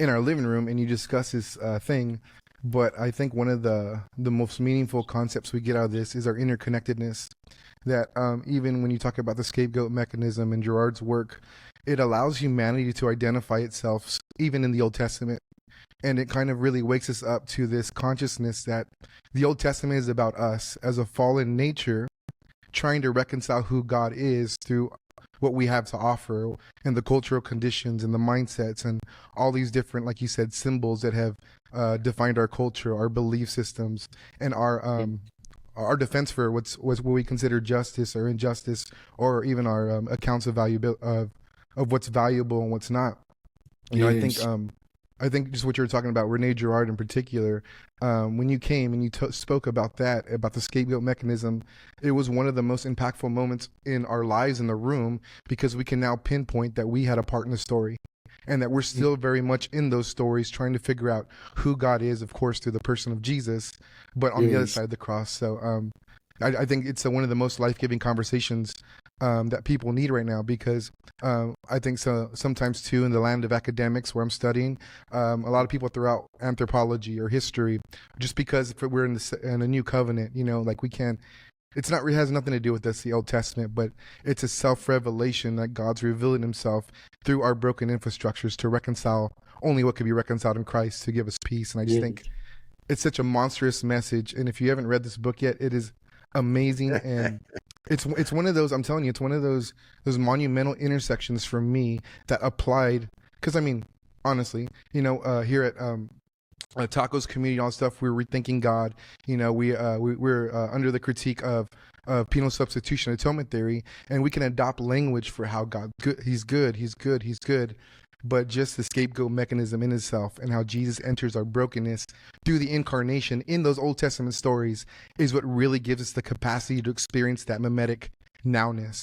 in our living room and you discuss this thing. But I think one of the most meaningful concepts we get out of this is our interconnectedness. That even when you talk about the scapegoat mechanism in Gerard's work, it allows humanity to identify itself, even in the Old Testament. And it kind of really wakes us up to this consciousness that the Old Testament is about us as a fallen nature trying to reconcile who God is through what we have to offer and the cultural conditions and the mindsets and all these different, like you said, symbols that have defined our culture, our belief systems, and our defense for what we consider justice or injustice, or even our accounts of value of what's valuable and what's not. You know, Yes. I think just what you were talking about, Rene Girard in particular, when you came and you spoke about that, about the scapegoat mechanism, it was one of the most impactful moments in our lives in the room, because we can now pinpoint that we had a part in the story and that we're still very much in those stories trying to figure out who God is, of course, through the person of Jesus, but on the other Yes. side of the cross. So I think it's one of the most life-giving conversations that people need right now, because I think sometimes too, in the land of academics where I'm studying, a lot of people throw out anthropology or history just because if we're in a new covenant, you know, like we can't. It's not. It has nothing to do with this, the Old Testament, but it's a self-revelation that God's revealing Himself through our broken infrastructures to reconcile only what could be reconciled in Christ, to give us peace. And I just Yes. think it's such a monstrous message. And if you haven't read this book yet, it is amazing. And it's one of those, I'm telling you, it's one of those monumental intersections for me that applied, because I mean, honestly, you know, here at tacos community, all stuff, we're rethinking God. You know, we're under the critique of penal substitution atonement theory, and we can adopt language for how God good, he's good, he's good, he's good. But just the scapegoat mechanism in itself and how Jesus enters our brokenness through the incarnation in those Old Testament stories is what really gives us the capacity to experience that mimetic nowness.